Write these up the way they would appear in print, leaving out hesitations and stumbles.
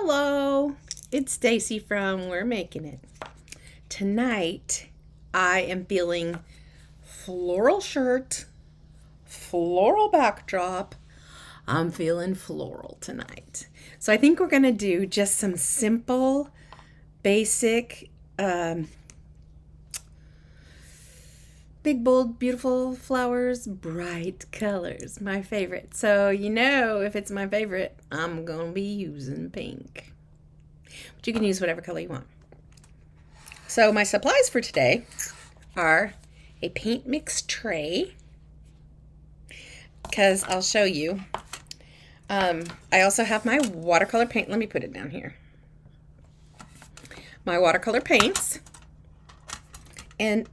Hello, it's Stacy from We're Making It. Tonight, I am feeling floral shirt, floral backdrop. I'm feeling floral tonight. So I think we're going to do just some simple, basic, big, bold, beautiful flowers, bright colors. My favorite. So, if it's my favorite, I'm going to be using pink. But you can use whatever color you want. So, my supplies for today are a paint mix tray, because I'll show you. I also have my watercolor paint. Let me put it down here. My watercolor paints. And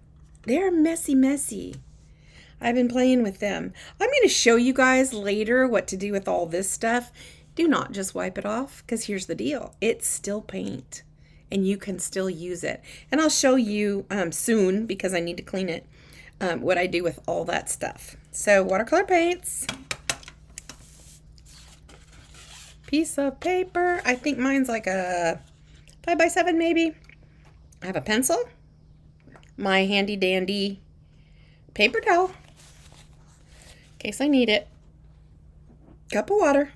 they're messy. I've been playing with them. I'm going to show you guys later what to do with all this stuff. Do not just wipe it off, because here's the deal. It's still paint, and you can still use it. And I'll show you soon, because I need to clean it, what I do with all that stuff. So watercolor paints. Piece of paper. I think mine's like a 5x7 maybe. I have a pencil. My handy dandy paper towel in case I need it, cup of water,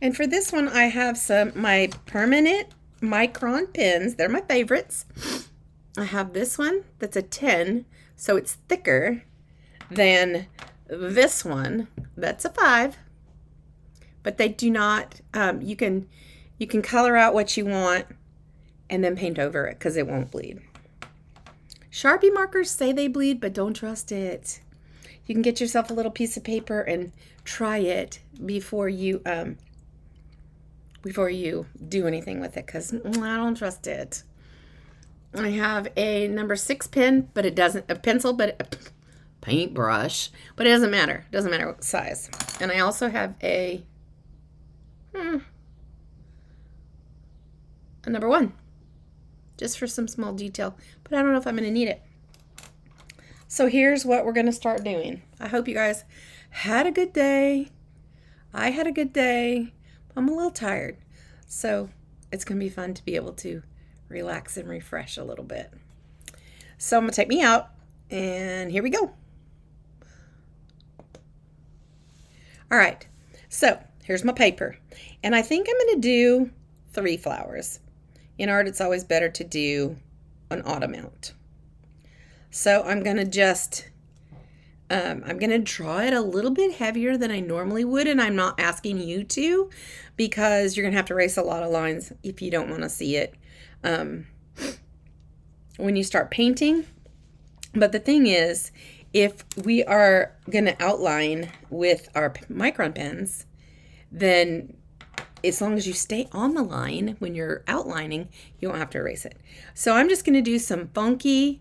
and for this one I have my permanent micron pens. They're my favorites. I have this one that's a 10, so it's thicker than this one that's a 5, but they do not you can color out what you want and then paint over it because it won't bleed. Sharpie markers say they bleed, but don't trust it. You can get yourself a little piece of paper and try it before you do anything with it, because I don't trust it. I have a number 6 pen, but it doesn't, a pencil, but a paintbrush, but it doesn't matter. It doesn't matter what size. And I also have a number 1. Just for some small detail, but I don't know if I'm going to need it. So here's what we're going to start doing. I hope you guys had a good day. I had a good day. I'm a little tired, so it's going to be fun to be able to relax and refresh a little bit. So I'm going to take me out, and here we go. All right, so here's my paper, and I think I'm going to do 3 flowers. In art, it's always better to do an odd amount. So I'm going to just, I'm going to draw it a little bit heavier than I normally would, and I'm not asking you to, because you're going to have to erase a lot of lines if you don't want to see it when you start painting. But the thing is, if we are going to outline with our micron pens, then as long as you stay on the line when you're outlining, you won't have to erase it. So I'm just going to do some funky,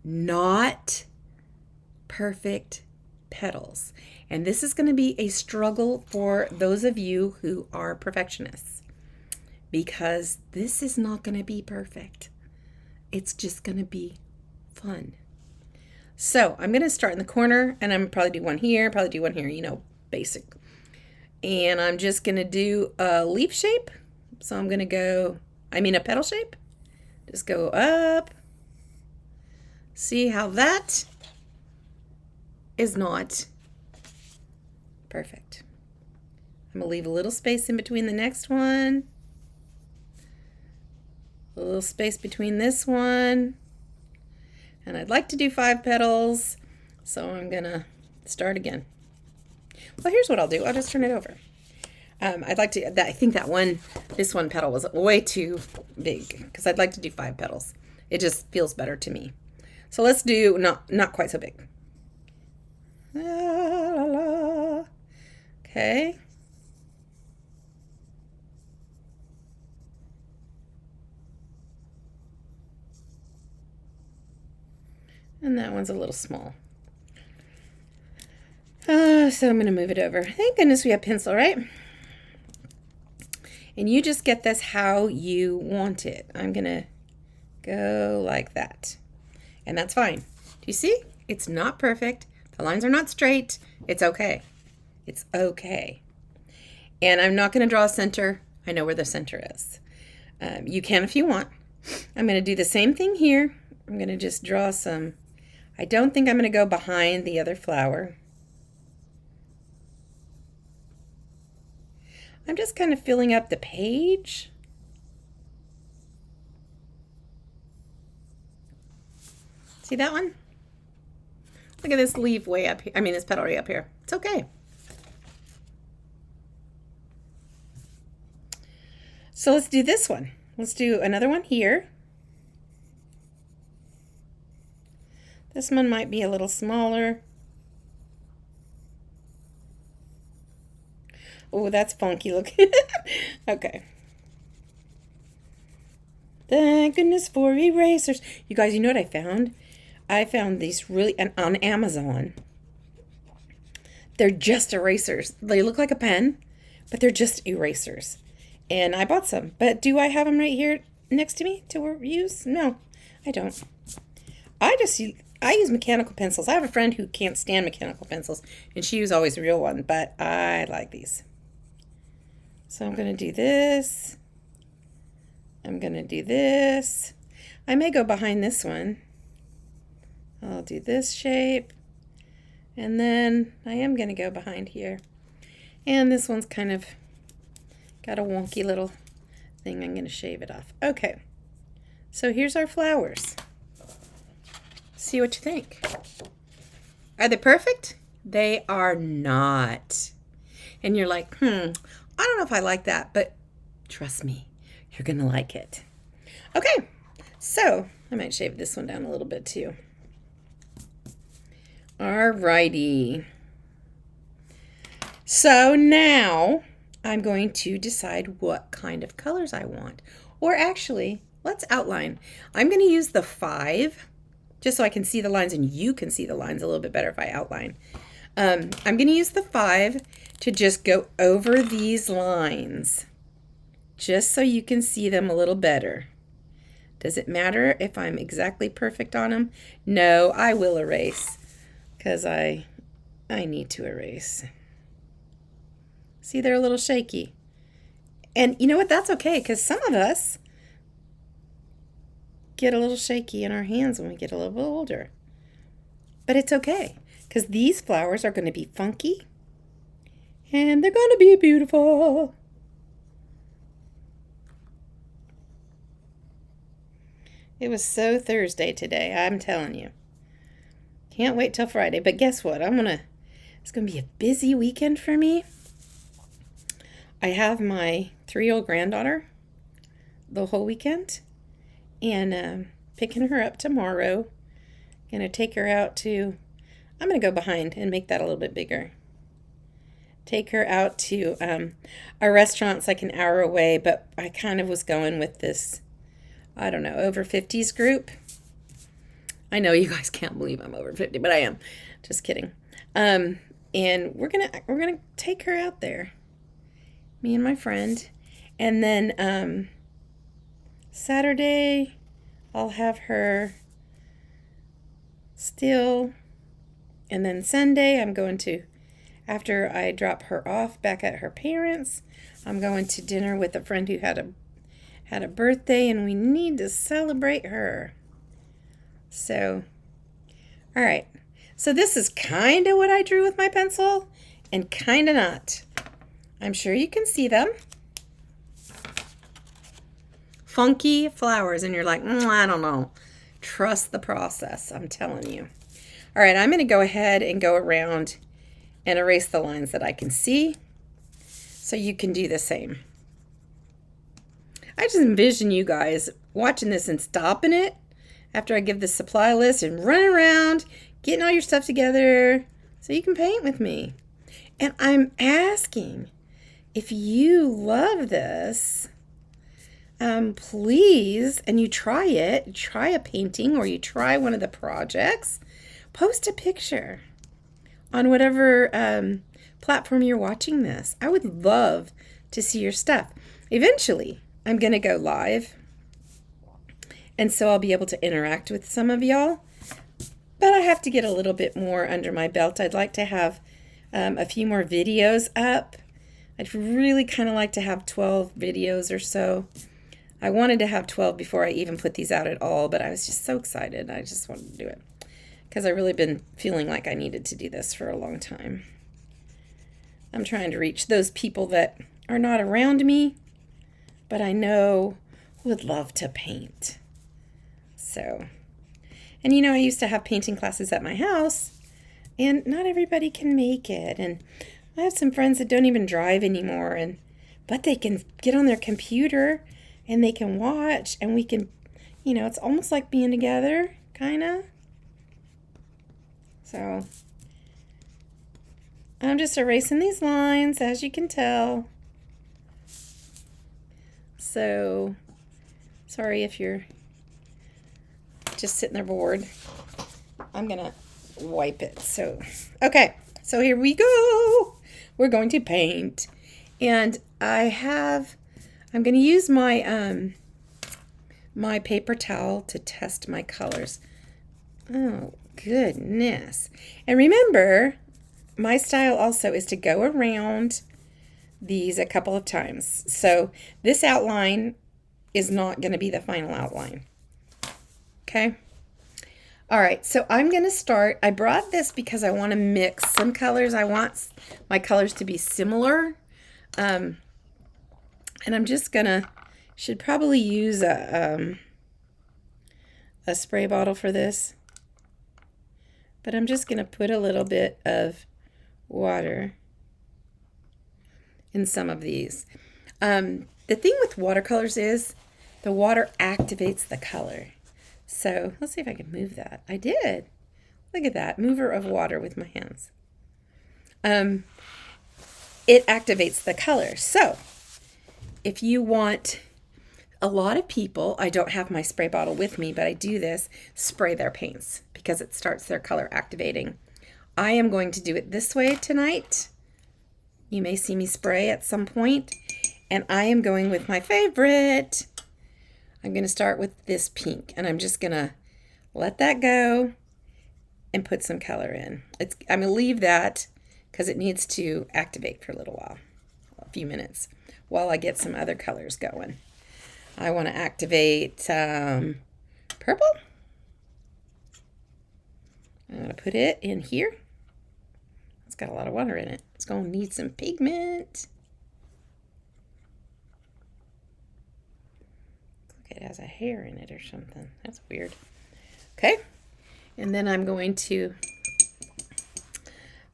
not perfect petals. And this is going to be a struggle for those of you who are perfectionists, because this is not going to be perfect. It's just going to be fun. So I'm going to start in the corner, and I'm going to probably do one here, basic. And I'm just going to do a leaf shape. So I'm going to go, a petal shape. Just go up. See how that is not perfect. I'm going to leave a little space in between the next one. A little space between this one. And I'd like to do 5 petals. So I'm going to start again. Well, here's what I'll do. I'll just turn it over. I think this one petal was way too big, because I'd like to do 5 petals. It just feels better to me. So let's do not quite so big. La, la, la. Okay. And that one's a little small. So I'm going to move it over. Thank goodness we have pencil, right? And you just get this how you want it. I'm going to go like that. And that's fine. Do you see? It's not perfect. The lines are not straight. It's okay. It's okay. And I'm not going to draw a center. I know where the center is. You can if you want. I'm going to do the same thing here. I'm going to just draw some. I don't think I'm going to go behind the other flower. I'm just kind of filling up the page. See that one? Look at this leaf way up here. I mean, this petal way up here. It's okay. So let's do this one. Let's do another one here. This one might be a little smaller. Oh, that's funky looking. Okay. Thank goodness for erasers. You guys, you know what I found? I found these really on Amazon. They're just erasers. They look like a pen, but they're just erasers. And I bought some. But do I have them right here next to me to use? No, I don't. I use mechanical pencils. I have a friend who can't stand mechanical pencils, and she uses always a real one, but I like these. So I'm going to do this. I'm going to do this. I may go behind this one. I'll do this shape. And then I am going to go behind here. And this one's kind of got a wonky little thing. I'm going to shave it off. Okay. So here's our flowers. See what you think. Are they perfect? They are not. And you're like, I don't know if I like that, but trust me, you're going to like it. Okay. So I might shave this one down a little bit too. Alrighty. So now I'm going to decide what kind of colors I want. Or actually, let's outline. I'm going to use the 5 just so I can see the lines and you can see the lines a little bit better if I outline. I'm going to use the 5 to just go over these lines just so you can see them a little better. Does it matter if I'm exactly perfect on them? No, I will erase. Because I need to erase. See, they're a little shaky. And you know what? That's okay, because some of us get a little shaky in our hands when we get a little bit older. But it's okay, because these flowers are going to be funky, and they're going to be beautiful. It was so Thursday today, I'm telling you. Can't wait till Friday, but guess what? It's gonna be a busy weekend for me. I have my 3-year-old granddaughter the whole weekend, and picking her up tomorrow. Gonna take her out to, I'm gonna go behind and make that a little bit bigger. Take her out to a restaurant's like an hour away, but I kind of was going with this, I don't know, over 50s group. I know you guys can't believe I'm over 50, but I am. Just kidding. And we're gonna take her out there, me and my friend, and then Saturday I'll have her still, and then Sunday I'm going to, after I drop her off back at her parents', I'm going to dinner with a friend who had a birthday, and we need to celebrate her. So, all right. So this is kind of what I drew with my pencil and kind of not. I'm sure you can see them. Funky flowers, and you're like, I don't know. Trust the process, I'm telling you. All right, I'm going to go ahead and go around and erase the lines that I can see so you can do the same. I just envision you guys watching this and stopping it after I give the supply list and running around, getting all your stuff together so you can paint with me. And I'm asking, if you love this, please, and you try a painting or you try one of the projects, post a picture on whatever platform you're watching this. I would love to see your stuff. Eventually, I'm going to go live, and so I'll be able to interact with some of y'all. But I have to get a little bit more under my belt. I'd like to have a few more videos up I'd really kind of like to have 12 videos or so. I wanted to have 12 before I even put these out at all, but I was just so excited. I just wanted to do it because I've really been feeling like I needed to do this for a long time. I'm trying to reach those people that are not around me, but I know would love to paint. So, and you know, I used to have painting classes at my house, and not everybody can make it. And I have some friends that don't even drive anymore, but they can get on their computer and they can watch, and we can, you know, it's almost like being together, kind of. So I'm just erasing these lines, as you can tell. So sorry if you're just sitting there bored. I'm gonna wipe it. So okay, so here we go. We're going to paint, and I'm gonna use my my paper towel to test my colors. Oh goodness. And remember, my style also is to go around these a couple of times. So this outline is not going to be the final outline. Okay. All right. So I'm going to start. I brought this because I want to mix some colors. I want my colors to be similar. And I'm just going to, should probably use a spray bottle for this. But I'm just going to put a little bit of water in some of these. The thing with watercolors is the water activates the color. So let's see if I can move that. I did. Look at that. Mover of water with my hands. It activates the color. So if you want, a lot of people, I don't have my spray bottle with me, but I do this, spray their paints because it starts their color activating. I am going to do it this way tonight. You may see me spray at some point, and I am going with my favorite. I'm going to start with this pink, and I'm just going to let that go and put some color in. I'm going to leave that because it needs to activate for a little while, a few minutes, while I get some other colors going. I want to activate purple. I'm going to put it in here. It's got a lot of water in it. It's going to need some pigment. Look, it has a hair in it or something. That's weird. Okay. And then I'm going to,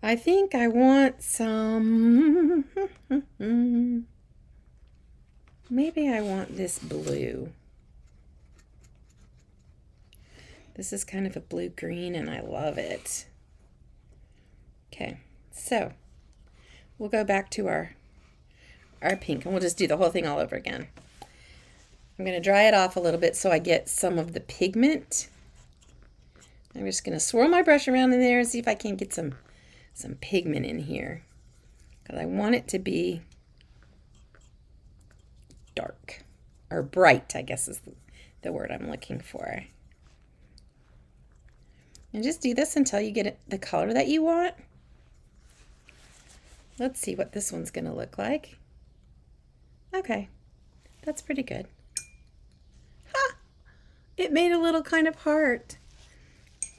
I think I want some, maybe I want this blue. This is kind of a blue-green, and I love it. Okay, so we'll go back to our pink, and we'll just do the whole thing all over again. I'm going to dry it off a little bit so I get some of the pigment. I'm just going to swirl my brush around in there and see if I can get some pigment in here, because I want it to be dark, or bright, I guess is the word I'm looking for. And just do this until you get the color that you want. Let's see what this one's going to look like. Okay, that's pretty good. Ha! It made a little kind of heart.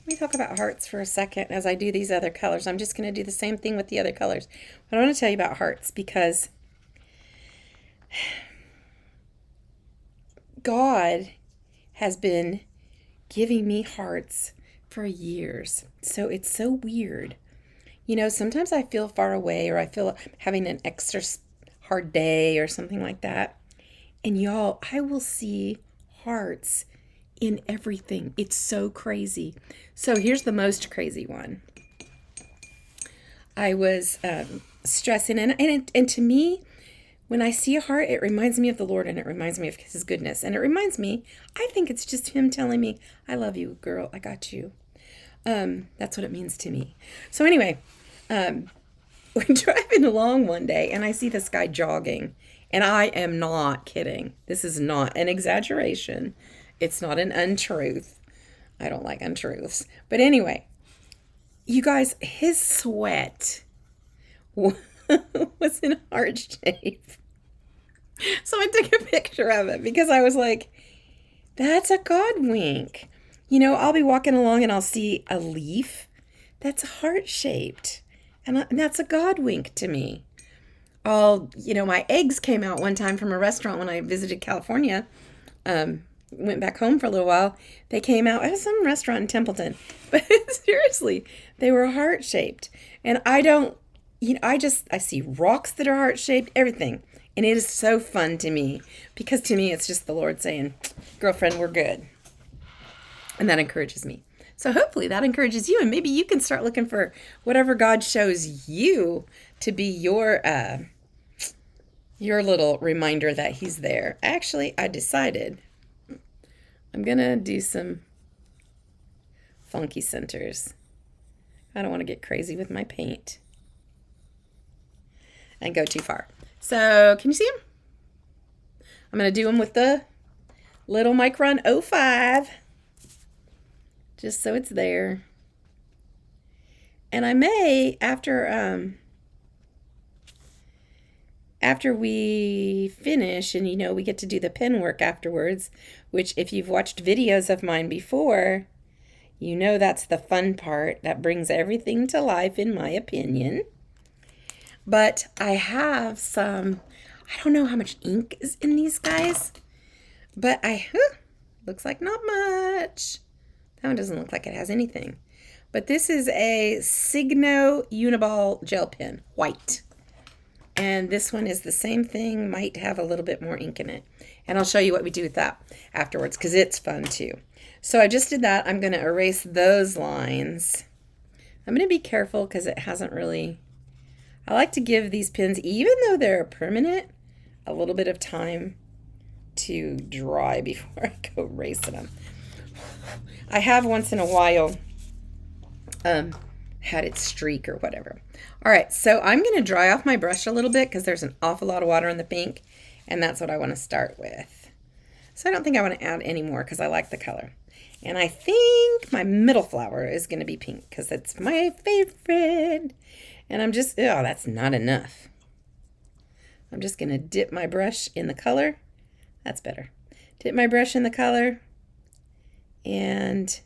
Let me talk about hearts for a second as I do these other colors. I'm just going to do the same thing with the other colors. But I want to tell you about hearts because God has been giving me hearts for years. So it's so weird. You know, sometimes I feel far away, or I feel having an extra hard day or something like that. And y'all, I will see hearts in everything. It's so crazy. So here's the most crazy one. I was stressing, and to me, when I see a heart, it reminds me of the Lord, and it reminds me of His goodness. And it reminds me, I think it's just Him telling me, I love you, girl. I got you. That's what it means to me. So anyway, we're driving along one day, and I see this guy jogging, and I am not kidding. This is not an exaggeration. It's not an untruth. I don't like untruths. But anyway, you guys, his sweat, was in heart shape. So I took a picture of it because I was like, that's a God wink. You know, I'll be walking along and I'll see a leaf that's heart shaped. And that's a God wink to me. My eggs came out one time from a restaurant when I visited California. Went back home for a little while. They came out at some restaurant in Templeton. But seriously, they were heart shaped. And I see rocks that are heart shaped, everything. And it is so fun to me because to me, it's just the Lord saying, girlfriend, we're good. And that encourages me. So hopefully that encourages you. And maybe you can start looking for whatever God shows you to be your little reminder that he's there. Actually, I decided I'm going to do some funky centers. I don't want to get crazy with my paint and go too far. So can you see them? I'm going to do them with the little Micron 05, just so it's there. And I may, after we finish and, we get to do the pen work afterwards, which if you've watched videos of mine before, that's the fun part that brings everything to life, in my opinion. But I have I don't know how much ink is in these guys, but looks like not much. That one doesn't look like it has anything. But this is a Signo Uniball gel pen, white. And this one is the same thing, might have a little bit more ink in it. And I'll show you what we do with that afterwards because it's fun too. So I just did that. I'm going to erase those lines. I'm going to be careful because it hasn't really... I like to give these pens, even though they're permanent, a little bit of time to dry before I go erasing them. I have once in a while had it streak or whatever. All right, so I'm going to dry off my brush a little bit because there's an awful lot of water in the pink, and that's what I want to start with. So I don't think I want to add any more because I like the color. And I think my middle flower is going to be pink because it's my favorite. And I'm just, that's not enough. I'm just going to dip my brush in the color. That's better. Dip my brush in the color and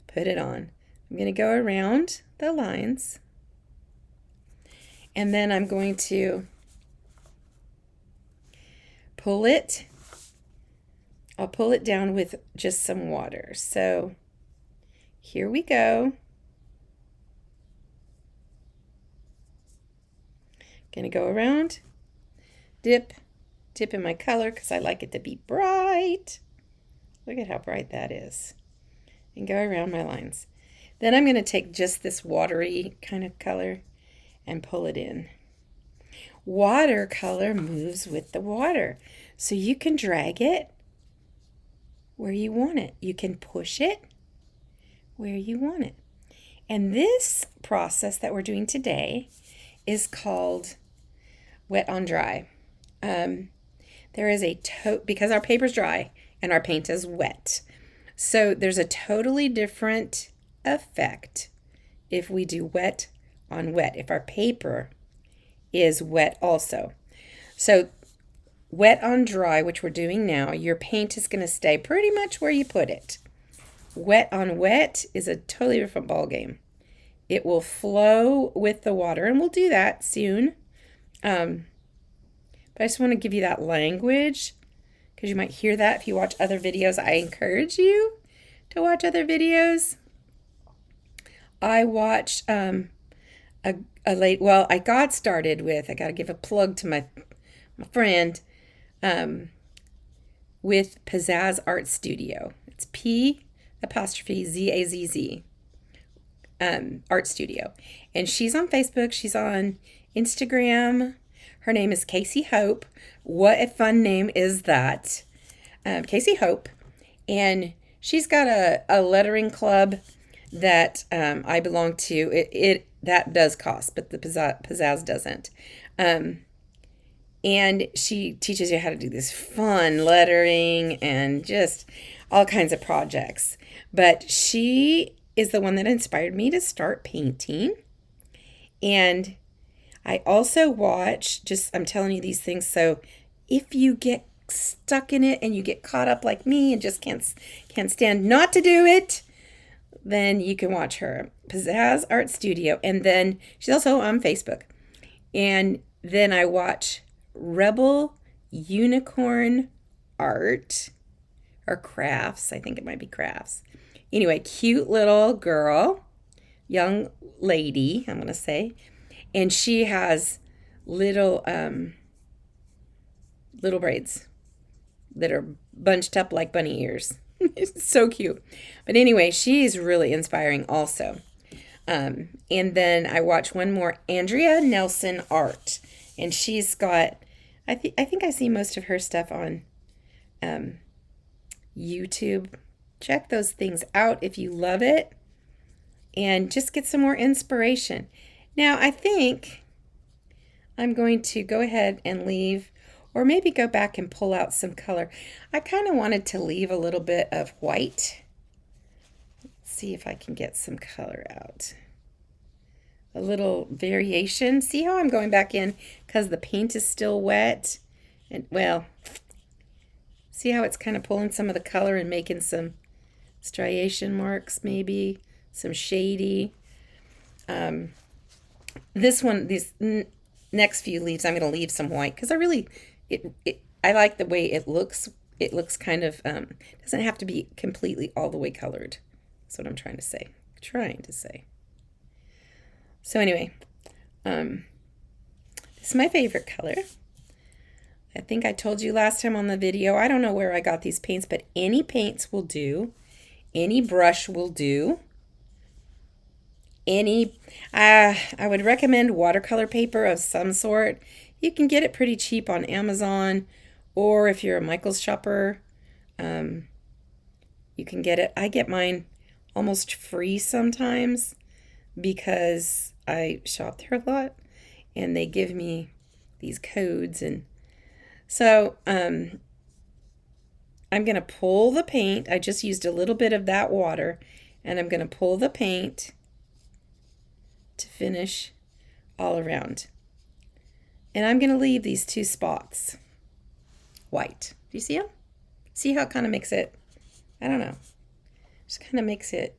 put it on. I'm going to go around the lines. And then I'm going to pull it. I'll pull it down with just some water. So here we go. Gonna go around, dip in my color because I like it to be bright. Look at how bright that is. And go around my lines. Then I'm gonna take just this watery kind of color and pull it in. Watercolor moves with the water. So you can drag it where you want it. You can push it where you want it. And this process that we're doing today is called wet on dry. There is because our paper's dry and our paint is wet. So there's a totally different effect if we do wet on wet, if our paper is wet also. So wet on dry, which we're doing now, your paint is going to stay pretty much where you put it. Wet on wet is a totally different ball game. It will flow with the water, and we'll do that soon. But I just want to give you that language because you might hear that if you watch other videos. I encourage you to watch other videos. I watched I got started with, I got to give a plug to my friend with Pizzazz Art Studio. It's P''ZAZZ. Art Studio. And she's on Facebook. She's on Instagram. Her name is Casey Hope. What a fun name is that? Casey Hope. And she's got a lettering club that I belong to. That does cost, but the Pizzazz doesn't. And she teaches you how to do this fun lettering and just all kinds of projects. But she is the one that inspired me to start painting. And I also watch, just I'm telling you these things, so if you get stuck in it and you get caught up like me and just can't stand not to do it, then you can watch her. Pizzazz Art Studio. And then she's also on Facebook. And then I watch Rebel Unicorn Art or Crafts. I think it might be Crafts. Anyway, cute little girl, young lady, I'm going to say. And she has little little braids that are bunched up like bunny ears. It's so cute. But anyway, she's really inspiring also. And then I watch one more, Andrea Nelson Art. And she's got, I think I see most of her stuff on YouTube. Check those things out if you love it. And just get some more inspiration. Now, I think I'm going to go ahead and leave, or maybe go back and pull out some color. I kind of wanted to leave a little bit of white. Let's see if I can get some color out. A little variation. See how I'm going back in because the paint is still wet? And well, see how it's kind of pulling some of the color and making some striation marks, maybe some shady. This one, these next few leaves, I'm going to leave some white because I really, I like the way it looks. It looks kind of, doesn't have to be completely all the way colored. That's what I'm trying to say. So anyway, this is my favorite color. I think I told you last time on the video, I don't know where I got these paints, but any paints will do. Any brush will do. I would recommend watercolor paper of some sort. You can get it pretty cheap on Amazon, or if you're a Michaels shopper, you can get it. I get mine almost free sometimes because I shop there a lot, and they give me these codes. And so I'm going to pull the paint. I just used a little bit of that water, and I'm going to pull the paint to finish all around. And I'm going to leave these two spots white. Do you see them? See how it kind of makes it, I don't know, just kind of makes it,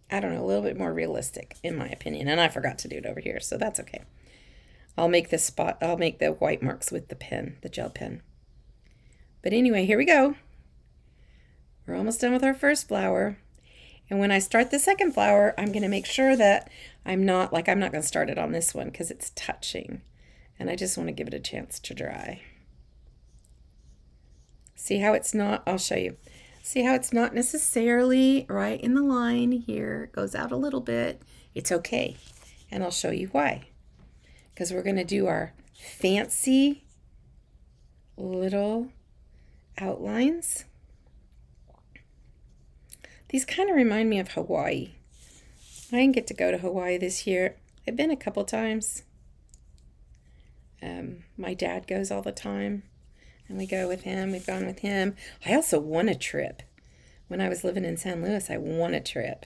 I don't know, a little bit more realistic in my opinion. And I forgot to do it over here, so that's okay. I'll make the white marks with the pen, the gel pen. But anyway, here we go. We're almost done with our first flower. And when I start the second flower, I'm going to make sure that I'm not going to start it on this one because it's touching. And I just want to give it a chance to dry. See how it's not, I'll show you. See how it's not necessarily right in the line here. It goes out a little bit. It's okay. And I'll show you why. Because we're going to do our fancy little outlines. These kind of remind me of Hawaii. I didn't get to go to Hawaii this year. I've been a couple times. My dad goes all the time, and we go with him. We've gone with him. I also won a trip. When I was living in San Luis, I won a trip.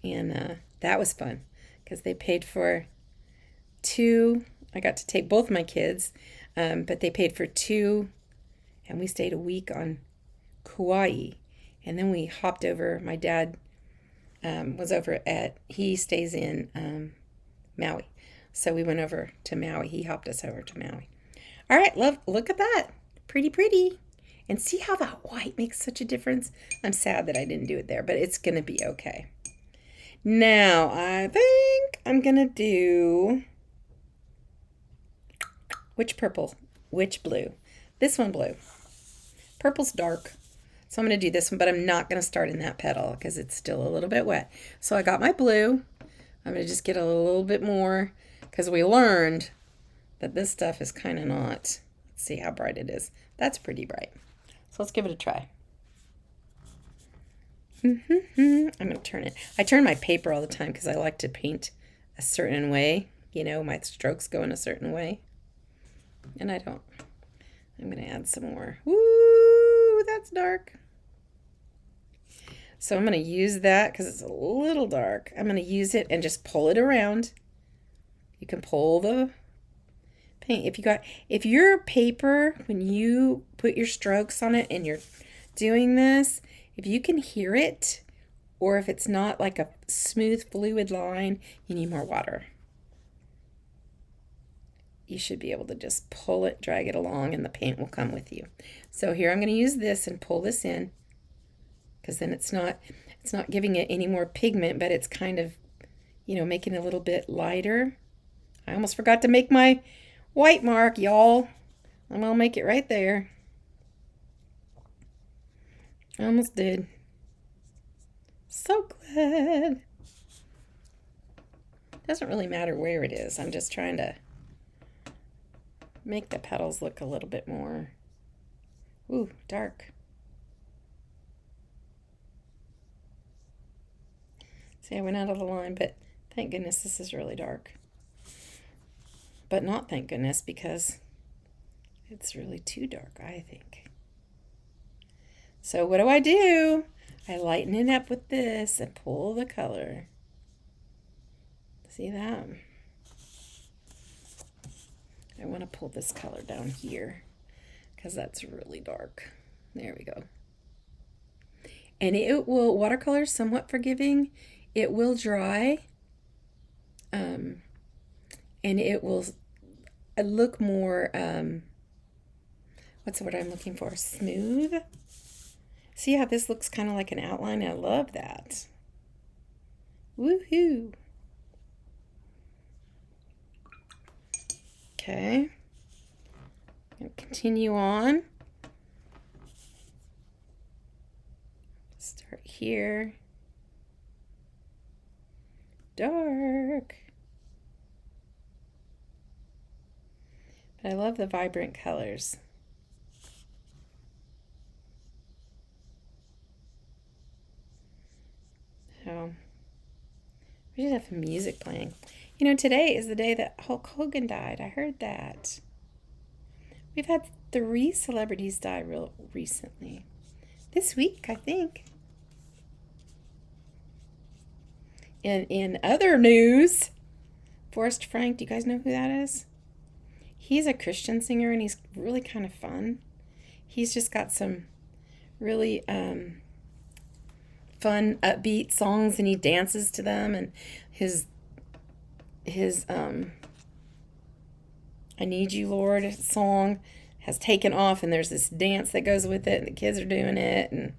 And that was fun because they paid for two. I got to take both my kids, but they paid for two, and we stayed a week on Kauai. And then we hopped over. My dad was over he stays in Maui. So we went over to Maui. He hopped us over to Maui. All right, look at that. Pretty, pretty. And see how that white makes such a difference? I'm sad that I didn't do it there, but it's going to be okay. Now, I think I'm going to do, which purple? Which blue? This one blue. Purple's dark. So I'm going to do this one, but I'm not going to start in that petal because it's still a little bit wet. So I got my blue. I'm going to just get a little bit more because we learned that this stuff is kind of not. Let's see how bright it is. That's pretty bright. So let's give it a try. I'm going to turn it. I turn my paper all the time because I like to paint a certain way. You know, my strokes go in a certain way. And I don't. I'm going to add some more. Woo, that's dark. So I'm going to use that because it's a little dark. I'm going to use it and just pull it around You can pull the paint. If your paper, when you put your strokes on it and you're doing this, if you can hear it, or if it's not like a smooth fluid line, you need more water. You should be able to just pull it, drag it along, and the paint will come with you. So here I'm going to use this and pull this in, because then it's not giving it any more pigment, but it's kind of, making it a little bit lighter. I almost forgot to make my white mark, y'all. I'm going to make it right there. I almost did. So glad. Doesn't really matter where it is. I'm just trying to make the petals look a little bit more, dark. See, I went out of the line, but thank goodness this is really dark. But not thank goodness, because it's really too dark, I think. So what do? I lighten it up with this and pull the color. See that? I want to pull this color down here because that's really dark. There we go. And watercolor is somewhat forgiving. It will dry. And it will look more, what's the word I'm looking for? Smooth. See how this looks kind of like an outline? I love that. Woohoo. Okay. I'll continue on. Start here. Dark. But I love the vibrant colors. So, we should have some music playing. Today is the day that Hulk Hogan died. I heard that. We've had 3 celebrities die real recently. This week, I think. In other news, Forrest Frank, do you guys know who that is? He's a Christian singer, and he's really kind of fun. He's just got some really fun, upbeat songs, and he dances to them, and his I Need You, Lord song has taken off, and there's this dance that goes with it, and the kids are doing it, and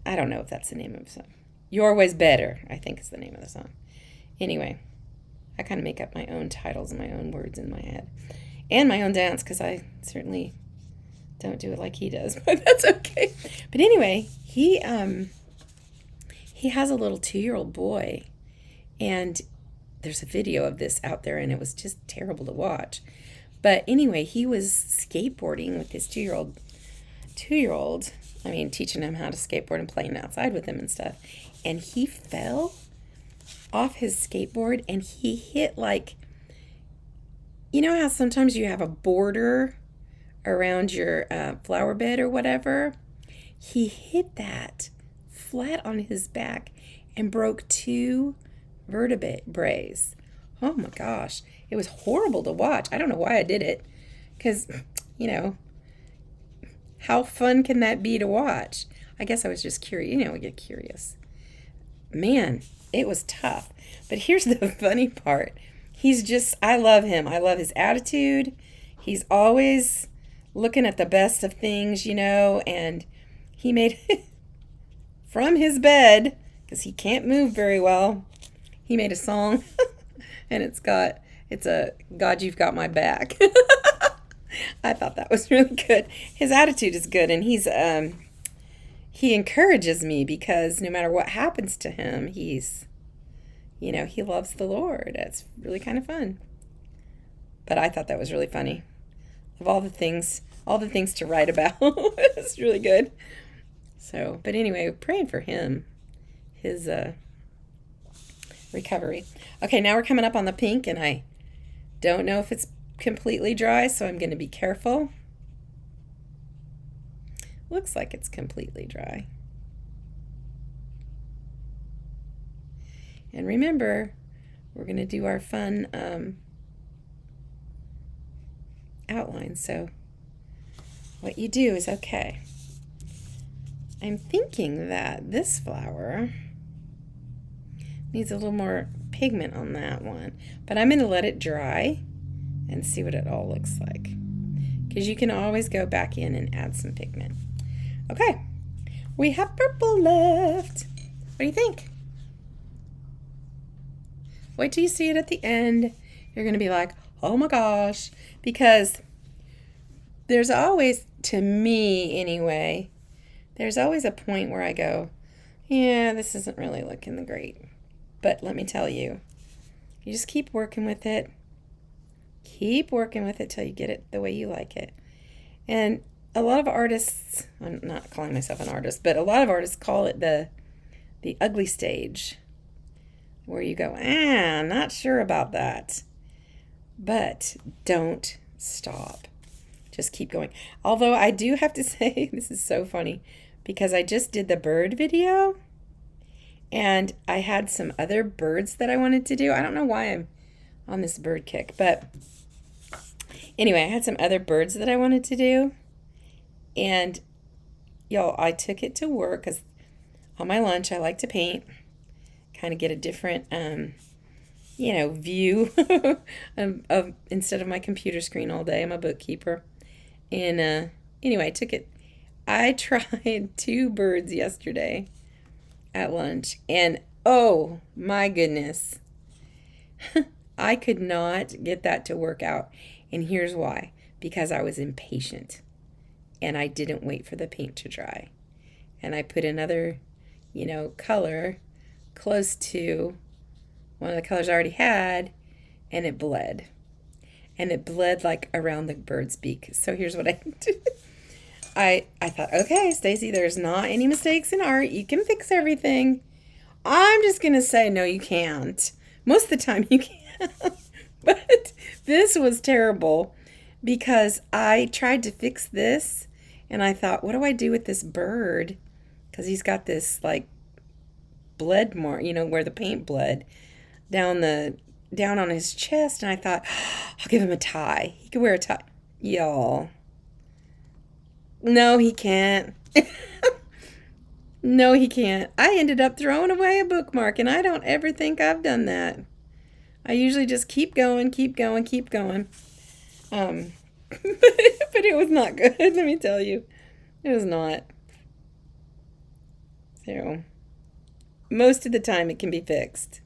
I don't know if that's the name of the song. Your Way's Better, I think is the name of the song. Anyway, I kind of make up my own titles and my own words in my head, and my own dance, because I certainly don't do it like he does, but that's okay. But anyway, he has a little 2-year-old boy, and there's a video of this out there, and it was just terrible to watch. But anyway, he was skateboarding with his 2-year-old, teaching him how to skateboard and playing outside with him and stuff. And he fell off his skateboard, and he hit, like, how sometimes you have a border around your flower bed or whatever? He hit that flat on his back and broke 2 vertebrae. Oh my gosh. It was horrible to watch. I don't know why I did it. Because, how fun can that be to watch? I guess I was just curious. We get curious. Man, it was tough. But here's the funny part. I love him. I love his attitude. He's always looking at the best of things, and he made from his bed, because he can't move very well, he made a song, and it's a God, You've Got My Back. I thought that was really good. His attitude is good, and he encourages me, because no matter what happens to him, he loves the Lord. It's really kind of fun. But I thought that was really funny. Of all the things to write about, it's really good. So, but anyway, praying for him, his recovery. Okay, now we're coming up on the pink, and I don't know if it's completely dry, so I'm going to be careful. Looks like it's completely dry. And remember, we're going to do our fun outline. So what you do is, okay, I'm thinking that this flower needs a little more pigment on that one, but I'm going to let it dry and see what it all looks like, because you can always go back in and add some pigment. Okay, we have purple left. What do you think? Wait till you see it at the end. You're going to be like, oh my gosh, because there's always, to me anyway, there's always a point where I go, yeah, this isn't really looking great. But let me tell you, you just keep working with it. Keep working with it till you get it the way you like it. And a lot of artists, I'm not calling myself an artist, but a lot of artists call it the ugly stage, where you go, not sure about that. But don't stop. Just keep going. Although I do have to say, this is so funny, because I just did the bird video, and I had some other birds that I wanted to do. I don't know why I'm on this bird kick, but anyway, I had some other birds that I wanted to do. And y'all, I took it to work because on my lunch I like to paint, kind of get a different view of instead of my computer screen all day. I'm a bookkeeper. And anyway, I tried 2 birds yesterday at lunch, and oh my goodness, I could not get that to work out. And here's why: because I was impatient and I didn't wait for the paint to dry. And I put another, color close to one of the colors I already had, and it bled. And it bled like around the bird's beak. So here's what I did. I thought, okay, Stacy, there's not any mistakes in art. You can fix everything. I'm just going to say, no, you can't. Most of the time you can. But this was terrible because I tried to fix this and I thought, what do I do with this bird? Because he's got this like bled mark, where the paint bled down on his chest. And I thought, I'll give him a tie. He could wear a tie. Y'all. No, he can't. No, he can't. I ended up throwing away a bookmark, and I don't ever think I've done that. I usually just keep going. But it was not good, let me tell you. It was not. So, most of the time it can be fixed.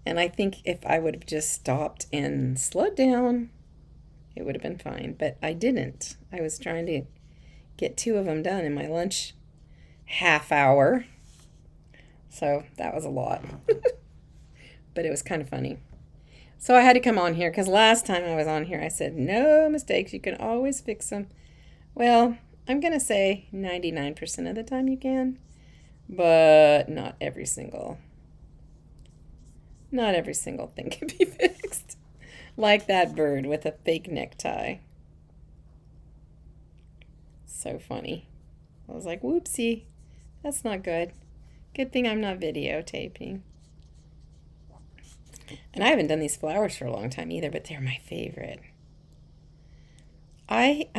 And I think if I would have just stopped and slowed down, it would have been fine. But I didn't. I was trying to get 2 of them done in my lunch half hour. So that was a lot. But it was kind of funny. So I had to come on here because last time I was on here I said, no mistakes, you can always fix them. Well, I'm going to say 99% of the time you can, but not every single thing can be fixed. Like that bird with a fake necktie. So funny. I was like, whoopsie, that's not good. Good thing I'm not videotaping. And I haven't done these flowers for a long time either, but they're my favorite. I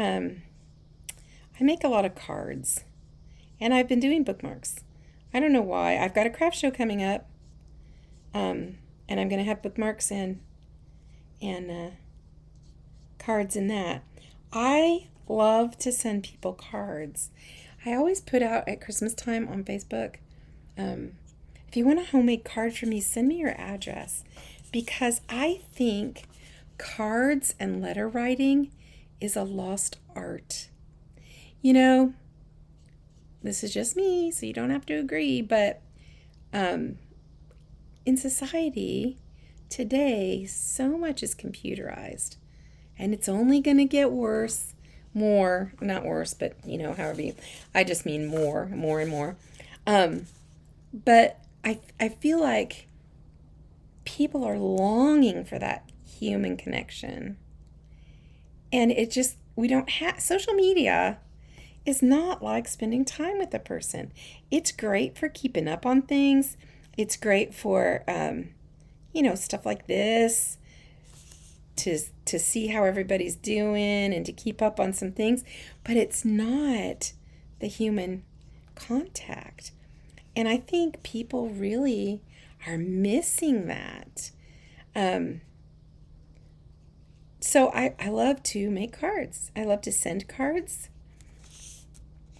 make a lot of cards, and I've been doing bookmarks. I don't know why. I've got a craft show coming up, and I'm going to have bookmarks and cards in that. I love to send people cards. I always put out at Christmas time on Facebook, if you want a homemade card for me, send me your address, because I think cards and letter writing is a lost art. This is just me, so you don't have to agree, but in society today, so much is computerized, and it's only going to get worse, not worse, but however I just mean more and more. But I feel like people are longing for that human connection. And we don't have, social media is not like spending time with a person. It's great for keeping up on things. It's great for, stuff like this to see how everybody's doing and to keep up on some things, but it's not the human contact. And I think people really are missing that. So I love to make cards. I love to send cards.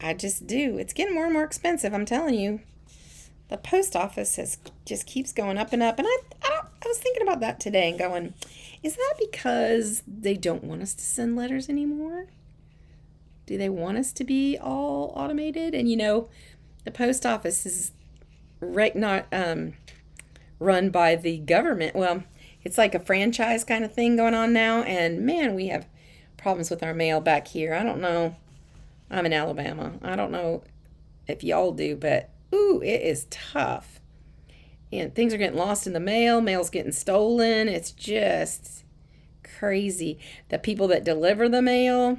I just do. It's getting more and more expensive, I'm telling you. The post office just keeps going up and up. And I was thinking about that today and going, is that because they don't want us to send letters anymore? Do they want us to be all automated? And the post office is not run by the government. Well, it's like a franchise kind of thing going on now. And man, we have problems with our mail back here. I don't know. I'm in Alabama. I don't know if y'all do, but ooh, it is tough. And things are getting lost in the mail. Mail's getting stolen. It's just crazy. The people that deliver the mail,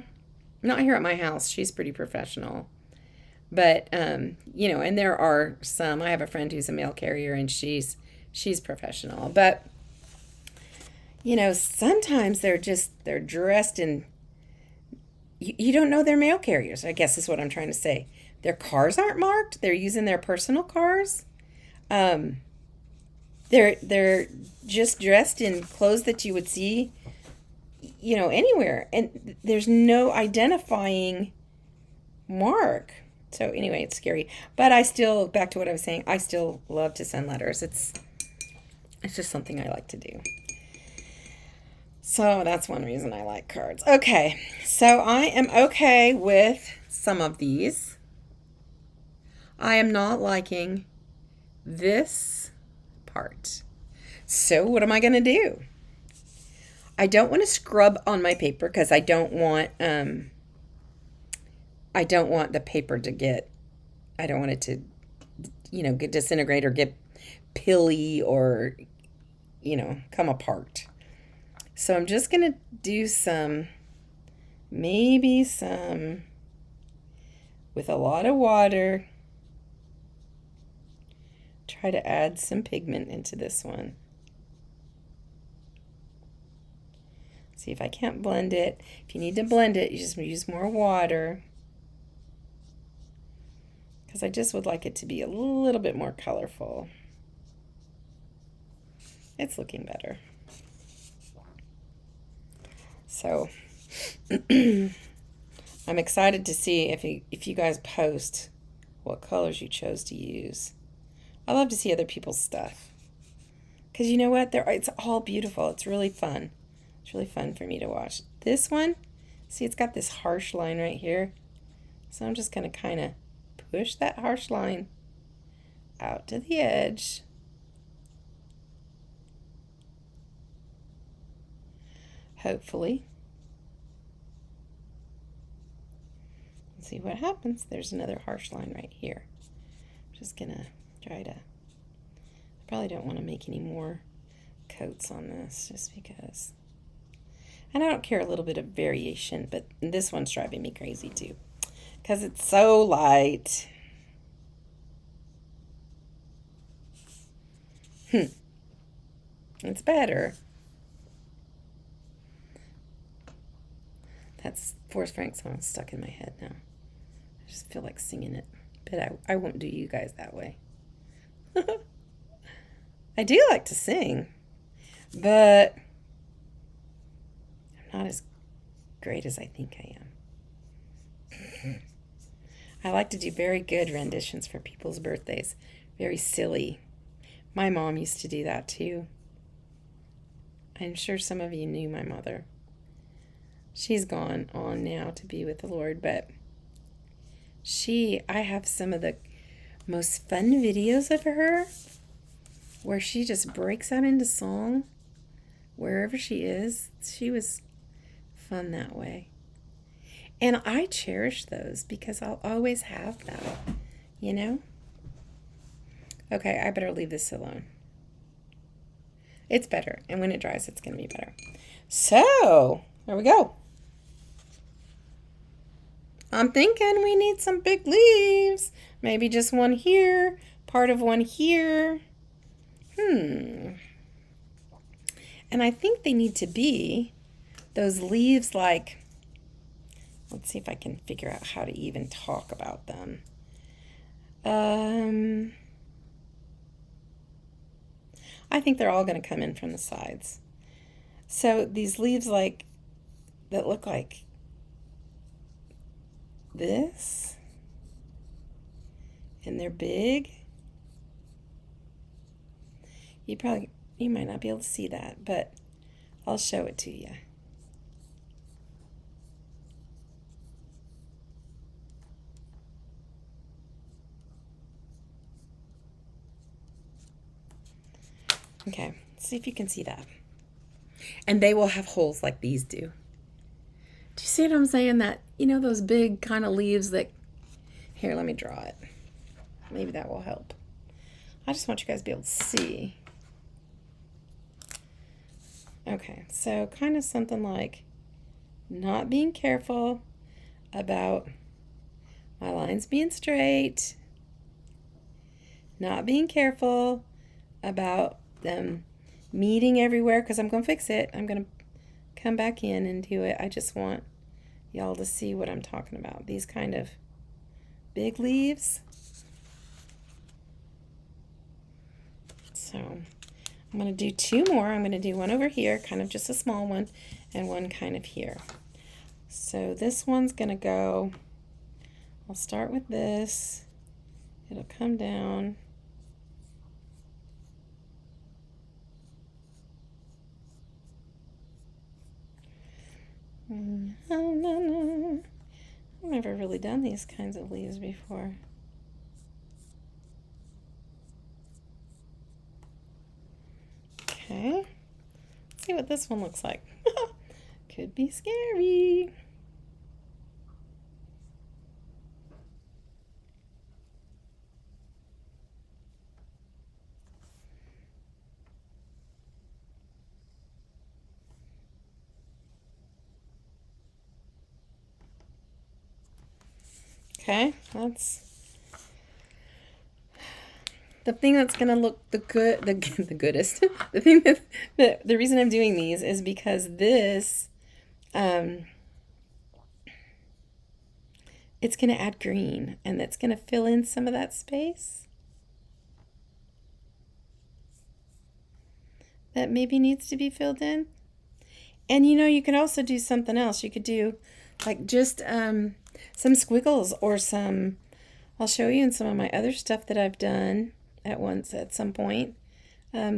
not here at my house. She's pretty professional. But, and there are some. I have a friend who's a mail carrier, and she's professional. But, sometimes they're dressed in, you don't know they're mail carriers, I guess is what I'm trying to say. Their cars aren't marked. They're using their personal cars. They're just dressed in clothes that you would see, anywhere. And there's no identifying mark. So anyway, it's scary. But back to what I was saying, I still love to send letters. It's just something I like to do. So that's one reason I like cards. Okay, so I am okay with some of these. I am not liking this part. So what am I going to do? I don't want to scrub on my paper because I don't want the paper to I don't want it to, get disintegrate or get pilly or, come apart. So I'm just going to do maybe some with a lot of water. Try to add some pigment into this one. See if I can't blend it. If you need to blend it, you just use more water. Because I just would like it to be a little bit more colorful. It's looking better. So I'm excited to see if you guys post what colors you chose to use. I love to see other people's stuff. Because you know what? It's all beautiful. It's really fun. It's really fun for me to watch. This one, see, it's got this harsh line right here. So I'm just going to kind of push that harsh line out to the edge. Hopefully. Let's see what happens. There's another harsh line right here. I'm just going to try to, I probably don't want to make any more coats on this just because. And I don't care a little bit of variation, but this one's driving me crazy too because it's so light. It's better. That's Forrest Frank song stuck in my head now. I just feel like singing it, but I won't do you guys that way. I do like to sing, but I'm not as great as I think I am. I like to do very good renditions for people's birthdays. Very silly. My mom used to do that too. I'm sure some of you knew my mother. She's gone on now to be with the Lord, but I have some of the most fun videos of her where she just breaks out into song wherever she is. She was fun that way. And I cherish those because I'll always have them, Okay, I better leave this alone. It's better, and when it dries, it's going to be better. So, there we go. I'm thinking we need some big leaves. Maybe just one here, part of one here. And I think they need to be those leaves like, let's see if I can figure out how to even talk about them. I think they're all going to come in from the sides. So these leaves like that look like this, and they're big. You might not be able to see that, but I'll show it to you. Okay, see if you can see that. And they will have holes like these do. Do you see what I'm saying? That, you know, those big kind of leaves that, here, let me draw it. Maybe that will help. I just want you guys to be able to see. Okay, so kind of something like not being careful about my lines being straight, not being careful about them meeting everywhere, because I'm going to fix it. I'm going to come back in and do it. I just want y'all to see what I'm talking about. These kind of big leaves. So I'm going to do two more. I'm going to do one over here, kind of just a small one, and one kind of here. So this one's going to go, I'll start with this. It'll come down. I've never really done these kinds of leaves before. Okay, let's see what this one looks like. Could be scary. Okay, that's the thing that's gonna look the goodest. The thing that the reason I'm doing these is because this, it's gonna add green, and that's gonna fill in some of that space that maybe needs to be filled in. And you know, you could also do something else. You could do like just some squiggles or some, I'll show you in some of my other stuff that I've done at some point.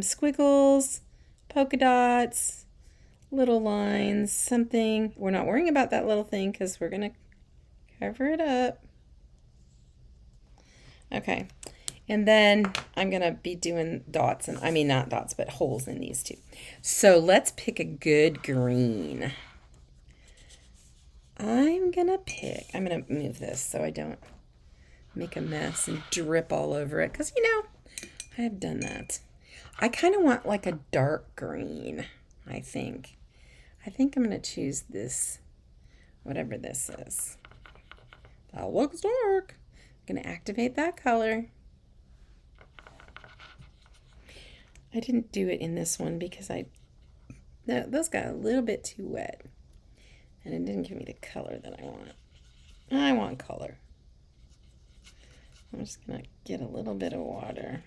Squiggles, polka dots, little lines, something. We're not worrying about that little thing because we're going to cover it up. Okay. And then I'm going to be doing dots, and I mean not dots, but holes in these two. So let's pick a good green. I'm going to move this so I don't make a mess and drip all over it, because, you know, I have done that. I kind of want like a dark green, I think. I think I'm going to choose this, whatever this is. That looks dark. I'm going to activate that color. I didn't do it in this one because those got a little bit too wet. And it didn't give me the color that I want. I want color. I'm just going to get a little bit of water.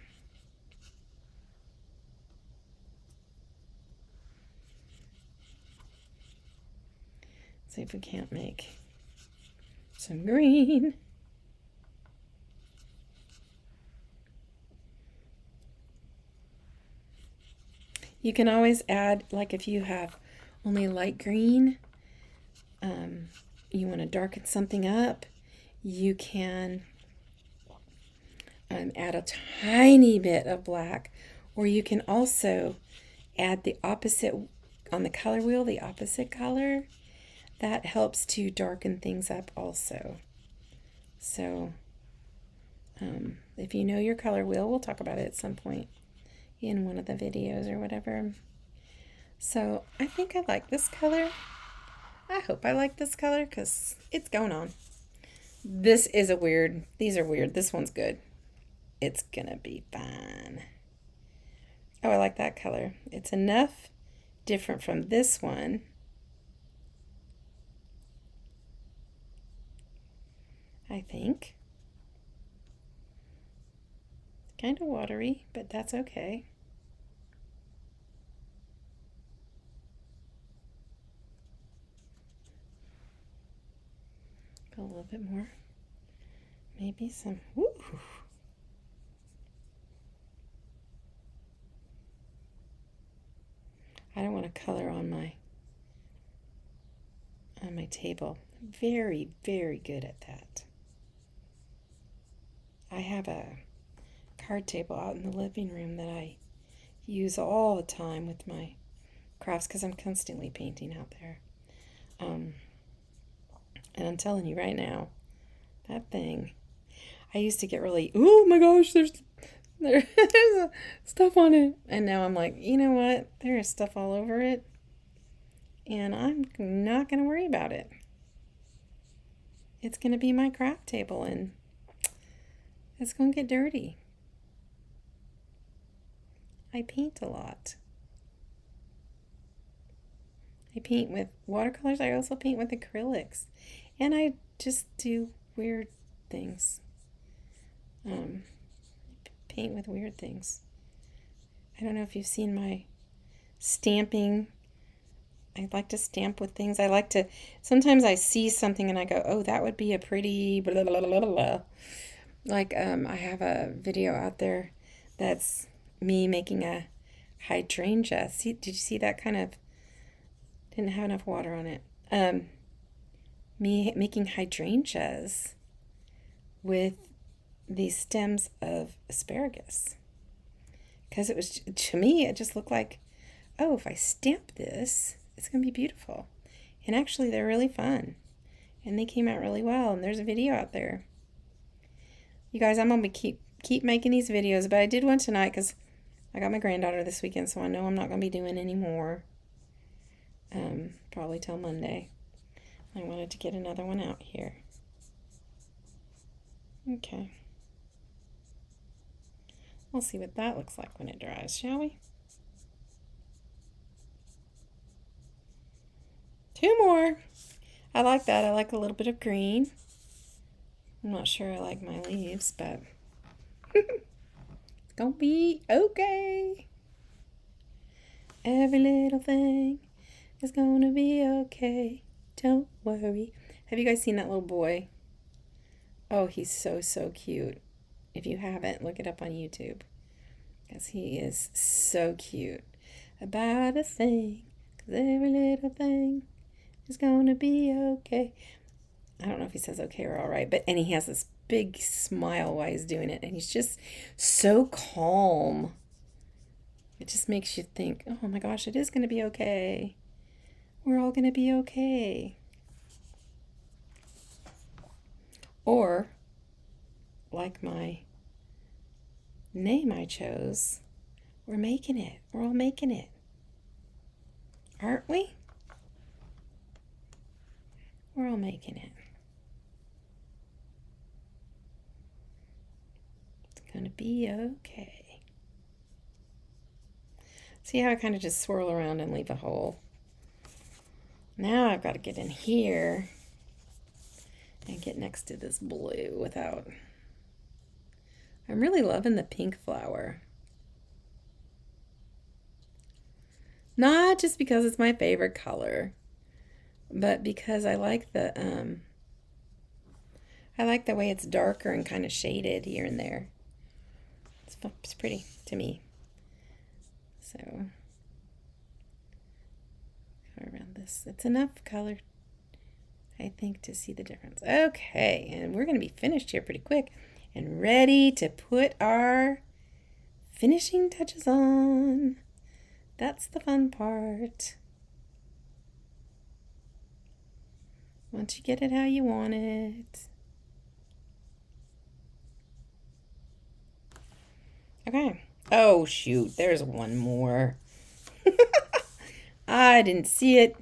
See if we can't make some green. You can always add, like if you have only light green, you want to darken something up, you can add a tiny bit of black, or you can also add the opposite on the color wheel, the opposite color. That helps to darken things up also. So if you know your color wheel, we'll talk about it at some point in one of the videos or whatever. So I think I like this color. I hope I like this color because it's going on. This is these are weird. This one's good. It's gonna be fine. Oh, I like that color. It's enough different from this one. I think. Kind of watery, but that's okay. Go a little bit more. Maybe some. Woo! I don't want to color on my table. Very, very good at that. I have a card table out in the living room that I use all the time with my crafts because I'm constantly painting out there. And I'm telling you right now, that thing, I used to get really, oh my gosh, there's stuff on it. And now I'm like, you know what? There is stuff all over it. And I'm not going to worry about it. It's going to be my craft table and it's going to get dirty. I paint a lot. I paint with watercolors. I also paint with acrylics. And I just do weird things. Paint with weird things. I don't know if you've seen my stamping. I like to stamp with things. I like to, sometimes I see something and I go, oh, that would be a pretty blah, blah, blah, blah, blah. Like, I have a video out there that's me making a hydrangea. See, did you see that kind of, didn't have enough water on it. Me making hydrangeas with these stems of asparagus. Because it was, to me, it just looked like, oh, if I stamp this, it's going to be beautiful. And actually, they're really fun. And they came out really well. And there's a video out there. You guys, I'm going to keep making these videos. But I did one tonight because I got my granddaughter this weekend. So I know I'm not going to be doing any more. Probably till Monday. I wanted to get another one out here. Okay. We'll see what that looks like when it dries, shall we? 2 more. I like that. I like a little bit of green. I'm not sure I like my leaves, but it's gonna be okay. Every little thing is gonna be okay. Don't worry. Have you guys seen that little boy? Oh, he's so cute. If you haven't, look it up on YouTube. Because he is so cute. About a thing. Because every little thing is gonna be okay. I don't know if he says okay or all right. And he has this big smile while he's doing it. And he's just so calm. It just makes you think, oh my gosh, it is gonna be okay. We're all gonna be okay. Or, like my name I chose, we're making it. We're all making it. Aren't we? We're all making it. It's going to be okay. See how I kind of just swirl around and leave a hole? Now I've got to get in here and get next to this blue without... I'm really loving the pink flower. Not just because it's my favorite color, but because I like the way it's darker and kind of shaded here and there. It's pretty to me. So around this, it's enough color, I think, to see the difference. Okay, and we're going to be finished here pretty quick and ready to put our finishing touches on. That's the fun part. Once you get it how you want it. Okay. Oh, shoot. There's one more. I didn't see it.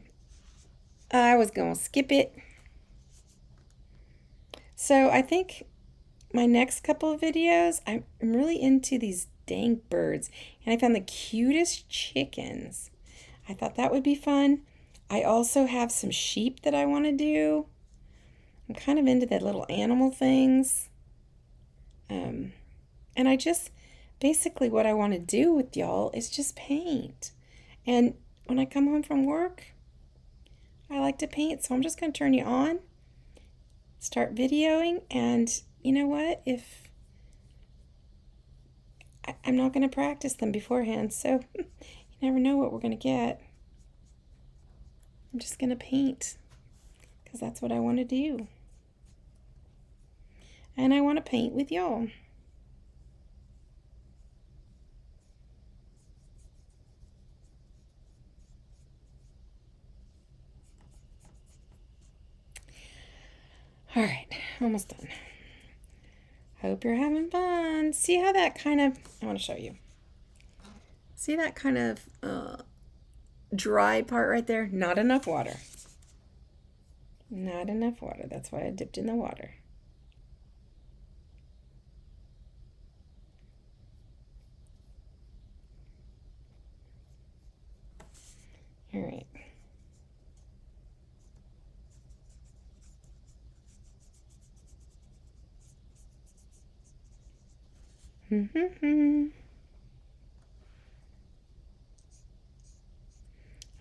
I was going to skip it. So I think my next couple of videos, I'm really into these dang birds. And I found the cutest chickens. I thought that would be fun. I also have some sheep that I want to do. I'm kind of into the little animal things. And I just, basically what I want to do with y'all is just paint. And when I come home from work, I like to paint. So I'm just going to turn you on, start videoing, and you know what? If I'm not going to practice them beforehand, so you never know what we're going to get. I'm just going to paint because that's what I want to do. And I want to paint with y'all. All right, almost done. Hope you're having fun. See how that kind of, I want to show you. See that kind of dry part right there? Not enough water. Not enough water. That's why I dipped in the water. All right. I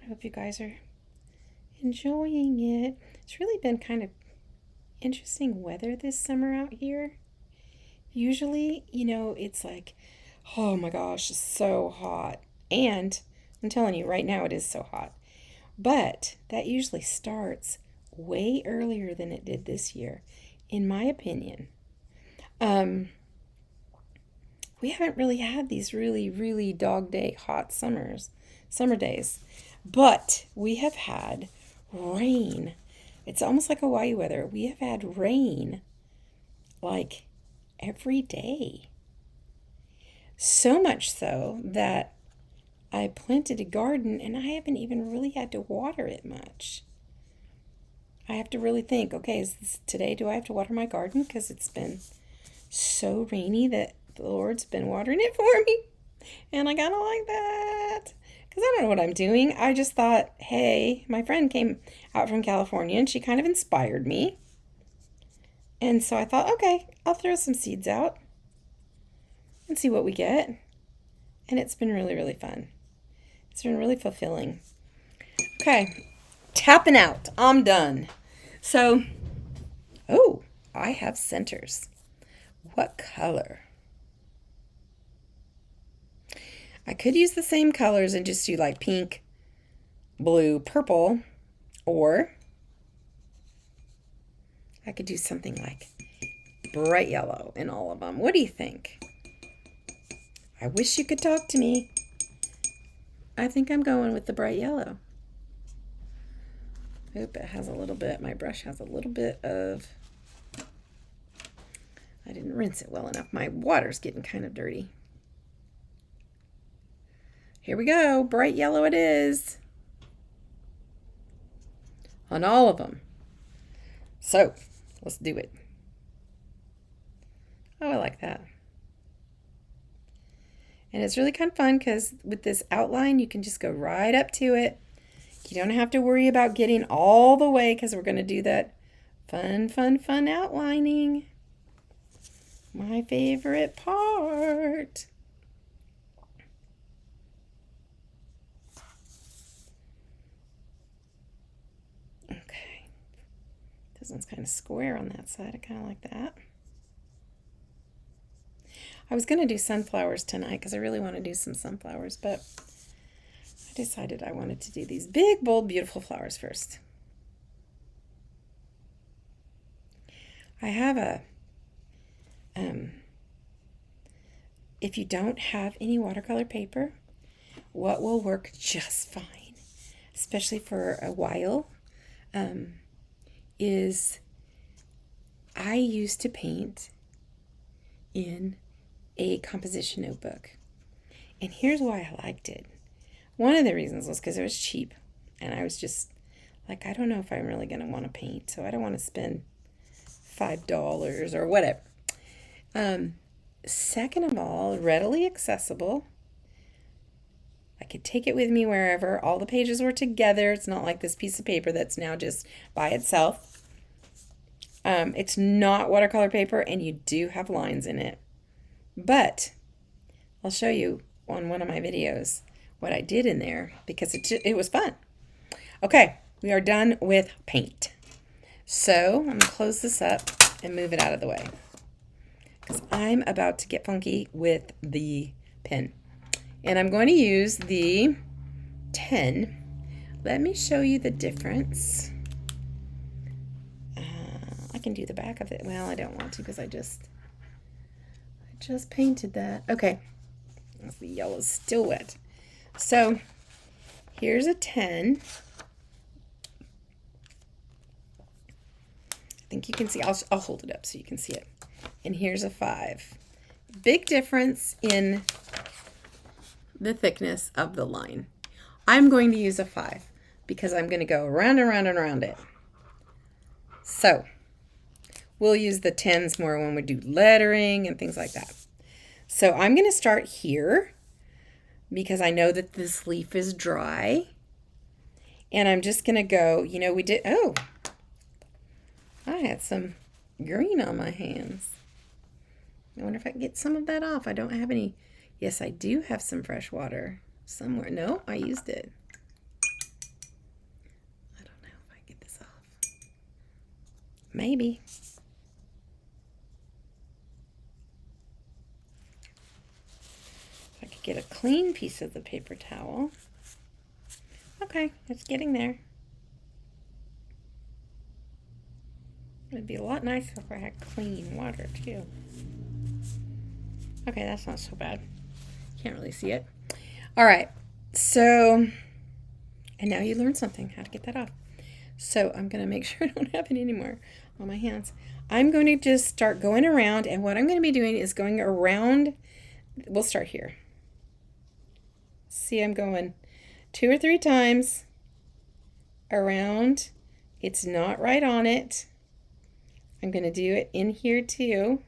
hope you guys are enjoying it. It's really been kind of interesting weather this summer out here. Usually, it's like, oh my gosh, it's so hot. And I'm telling you, right now it is so hot. But that usually starts way earlier than it did this year, in my opinion. We haven't really had these really, really dog day hot summer days. But we have had rain. It's almost like Hawaii weather. We have had rain like every day. So much so that I planted a garden and I haven't even really had to water it much. I have to really think, okay, today do I have to water my garden? Because it's been so rainy that the Lord's been watering it for me. And I kind of like that. Because I don't know what I'm doing. I just thought, hey, my friend came out from California and she kind of inspired me. And so I thought, okay, I'll throw some seeds out and see what we get. And it's been really, really fun. It's been really fulfilling. Okay, tapping out. I'm done. So, oh, I have centers. What color? I could use the same colors and just do like pink, blue, purple, or I could do something like bright yellow in all of them. What do you think? I wish you could talk to me. I think I'm going with the bright yellow. Oop, it has a little bit, my brush has a little bit of, I didn't rinse it well enough. My water's getting kind of dirty. Here we go, bright yellow it is. On all of them. So, let's do it. Oh, I like that. And it's really kind of fun because with this outline, you can just go right up to it. You don't have to worry about getting all the way because we're going to do that fun outlining. My favorite part. Okay. This one's kind of square on that side. I kind of like that. I was going to do sunflowers tonight because I really want to do some sunflowers, but I decided I wanted to do these big, bold, beautiful flowers first. I have if you don't have any watercolor paper, what will work just fine, especially for a while, is I used to paint in a composition notebook. And here's why I liked it. One of the reasons was because it was cheap. And I was just like, I don't know if I'm really going to want to paint. So I don't want to spend $5 or whatever. Second of all, readily accessible. I could take it with me wherever. All the pages were together. It's not like this piece of paper that's now just by itself. It's not watercolor paper, and you do have lines in it. But I'll show you on one of my videos what I did in there because it was fun. Okay, we are done with paint. So I'm going to close this up and move it out of the way because I'm about to get funky with the pen. And I'm going to use the 10. Let me show you the difference. I can do the back of it. Well, I don't want to because I just painted that. Okay, the yellow's still wet. So here's a 10. I think you can see. I'll hold it up so you can see it. And here's a 5. Big difference in the thickness of the line. I'm going to use a 5 because I'm going to go around and around and around it. So we'll use the 10s more when we do lettering and things like that. So I'm going to start here because I know that this leaf is dry. And I'm just going to go, you know, I had some green on my hands. I wonder if I can get some of that off. I don't have any. Yes, I do have some fresh water somewhere. No, I used it. I don't know if I can get this off. Maybe. If I could get a clean piece of the paper towel. Okay, it's getting there. It'd be a lot nicer if I had clean water too. Okay, that's not so bad. Can't really see it. All right, so, and now you learned something, how to get that off. So I'm going to make sure I don't have it anymore on my hands. I'm going to just start going around, and what I'm going to be doing is going around. We'll start here. See, I'm going 2 or 3 times around. It's not right on it. I'm going to do it in here too,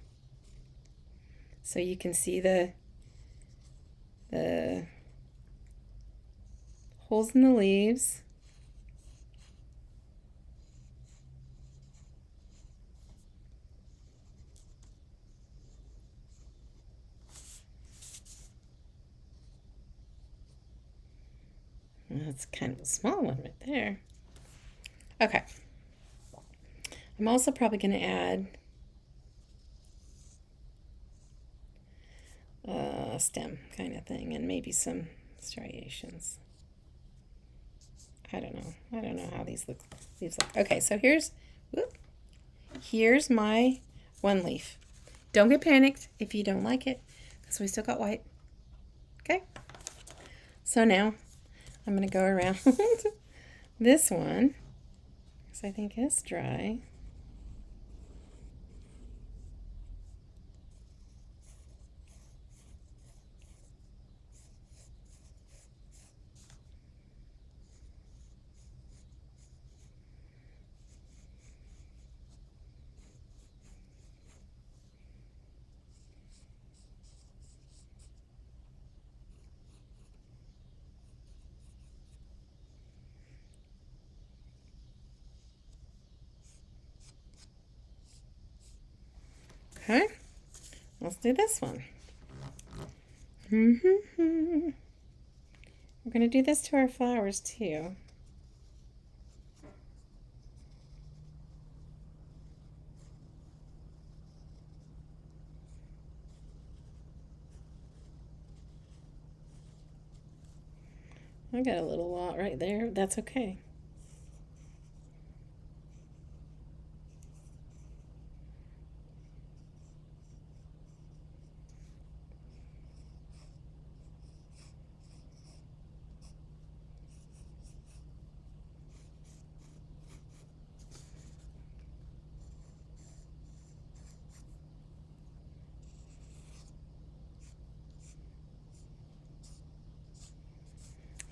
so you can see the holes in the leaves. That's kind of a small one right there. Okay. I'm also probably going to add a stem kind of thing and maybe some striations. I don't know how these leaves look. Okay, so here's my one leaf. Don't get panicked if you don't like it because we still got white. Okay. So now I'm going to go around this one because I think it's dry. Okay, let's do this one. We're going to do this to our flowers too. I got a little lot right there. That's okay.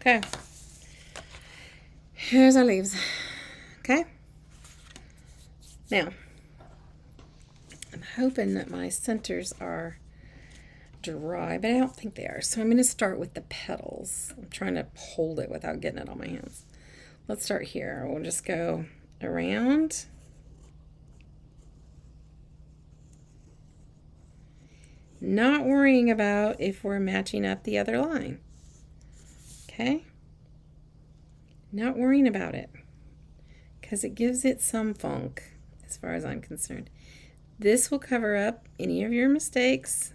Okay, here's our leaves. Okay, now I'm hoping that my centers are dry, but I don't think they are. So I'm going to start with the petals. I'm trying to hold it without getting it on my hands. Let's start here. We'll just go around. Not worrying about if we're matching up the other line. Okay? Not worrying about it, because it gives it some funk as far as I'm concerned. This will cover up any of your mistakes,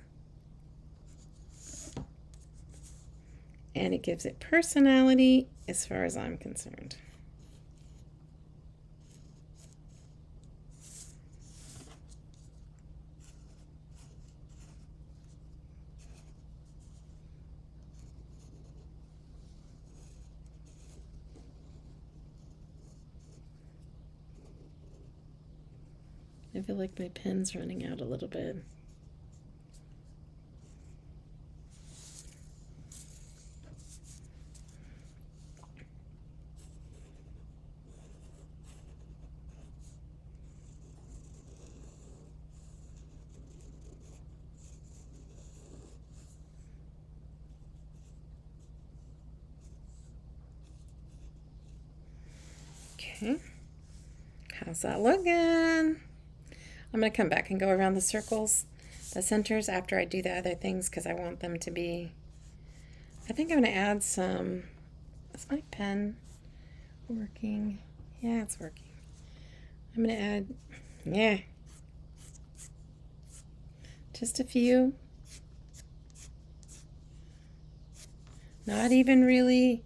and it gives it personality as far as I'm concerned. I feel like my pen's running out a little bit. Okay, how's that looking? I'm going to come back and go around the circles, the centers, after I do the other things, because I want them to be, I think I'm going to add some, is my pen working? Yeah, it's working. I'm going to add, yeah, just a few. Not even really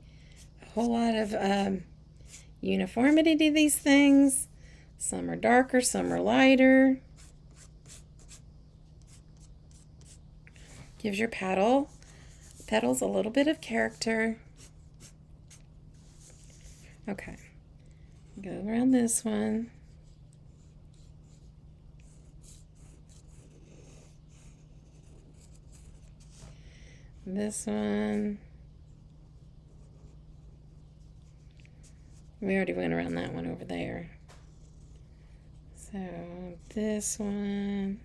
a whole lot of uniformity to these things. Some are darker, some are lighter. Gives your petals a little bit of character. Okay, go around this one. This one. We already went around that one over there. So this one.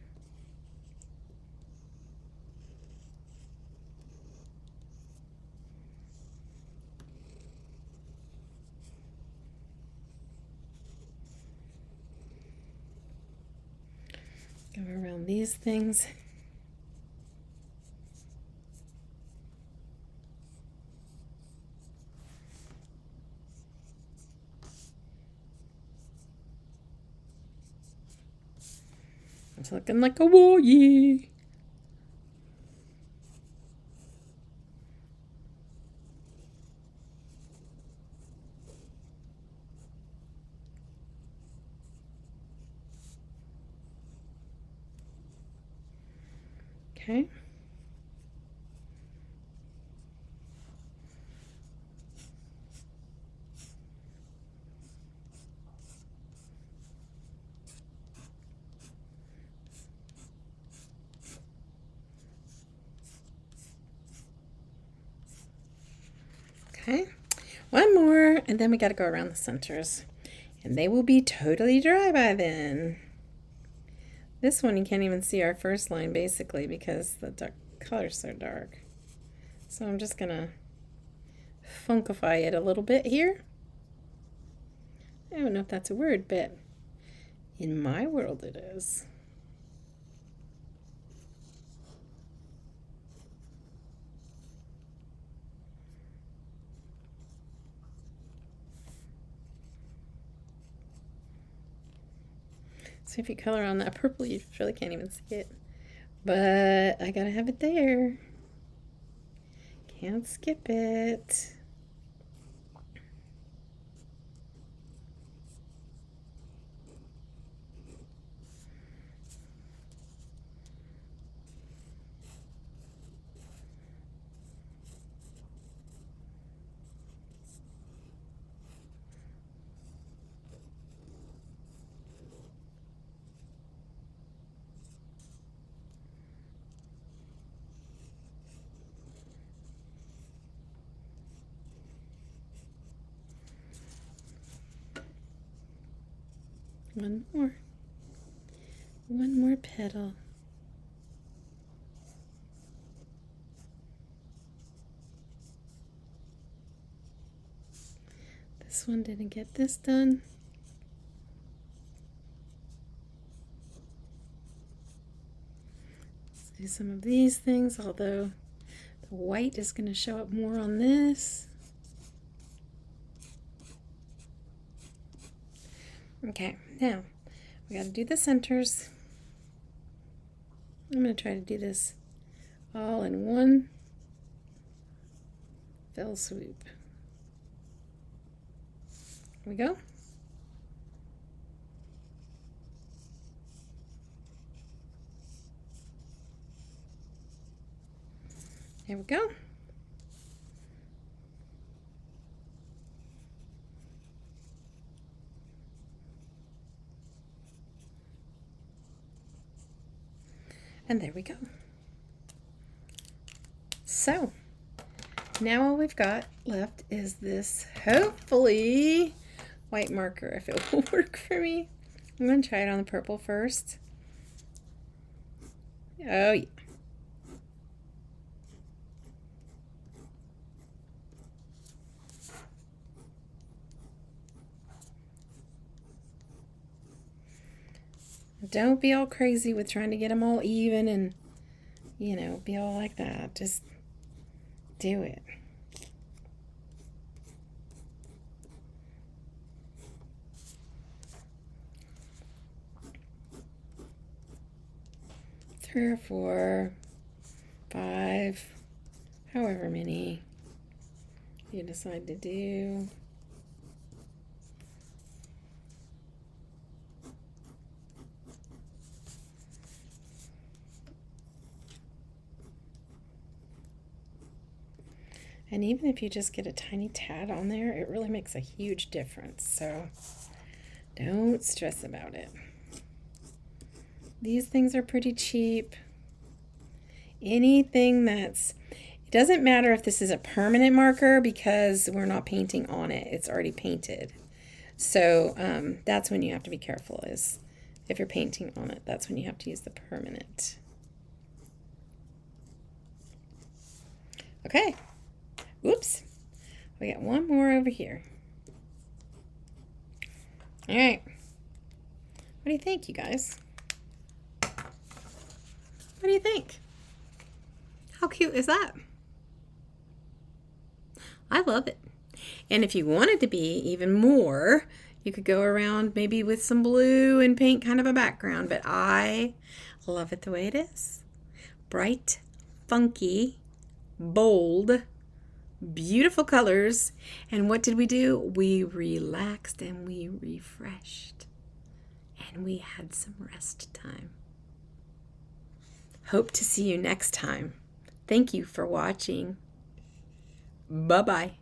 Go around these things. It's looking like a warrior. Okay. Okay, one more, and then we got to go around the centers, and they will be totally dry by then. This one you can't even see our first line basically because the color's so dark. So I'm just gonna funkify it a little bit here. I don't know if that's a word, but in my world it is. So if you color on that purple, you really can't even see it. But I gotta have it there. Can't skip it. One more. One more petal. this one didn't get this done. Let's do some of these things, although the white is going to show up more on this. Okay, now we got to do the centers. I'm going to try to do this all in one fell swoop. Here we go. There we go. And there we go. So now all we've got left is this, hopefully, white marker, if it will work for me. I'm going to try it on the purple first. Oh, yeah. Don't be all crazy with trying to get them all even and, you know, be all like that. Just do it. Three or four, 5, however many you decide to do. And even if you just get a tiny tad on there, it really makes a huge difference. So don't stress about it. These things are pretty cheap. Anything that's, it doesn't matter if this is a permanent marker because we're not painting on it. It's already painted. So that's when you have to be careful, is if you're painting on it, that's when you have to use the permanent. Okay. Oops, we got one more over here. All right, what do you think, you guys? What do you think? How cute is that? I love it. And if you wanted to be even more, you could go around maybe with some blue and paint kind of a background, but I love it the way it is. Bright, funky, bold, beautiful colors. And what did we do? We relaxed and we refreshed and we had some rest time. Hope to see you next time. Thank you for watching. Bye-bye.